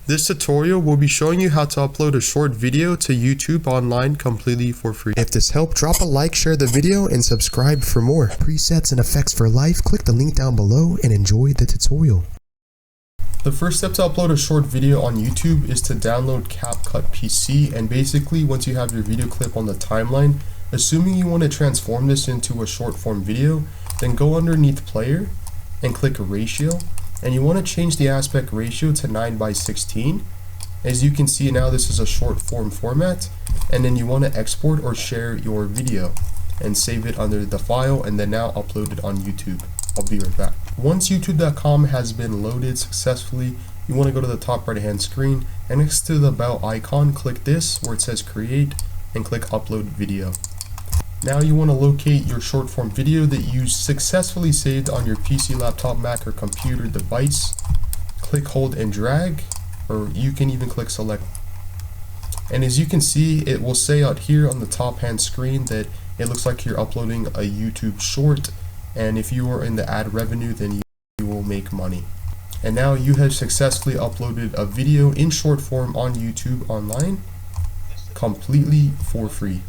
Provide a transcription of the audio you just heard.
This tutorial will be showing you how to upload a short video to YouTube online completely for free. If this helped, drop a like, share the video, and subscribe for more. Presets and effects for life, click the link down below and enjoy the tutorial. The first step to upload a short video on YouTube is to download CapCut PC, and basically once you have your video clip on the timeline, assuming you want to transform this into a short form video, then go underneath player and click ratio. And you want to change the aspect ratio to 9:16. As you can see now, this is a short form format, and then you want to export or share your video and save it under the file and then now upload it on YouTube. I'll be right back. Once youtube.com has been loaded successfully, you want to go to the top right hand screen and next to the bell icon, click this where it says create and click upload video. Now you want to locate your short form video that you successfully saved on your PC, laptop, Mac, or computer device. Click, hold, and drag, or you can even click select. And as you can see, it will say out here on the top hand screen that it looks like you're uploading a YouTube short, and if you are in the ad revenue, then you will make money. And now you have successfully uploaded a video in short form on YouTube online completely for free.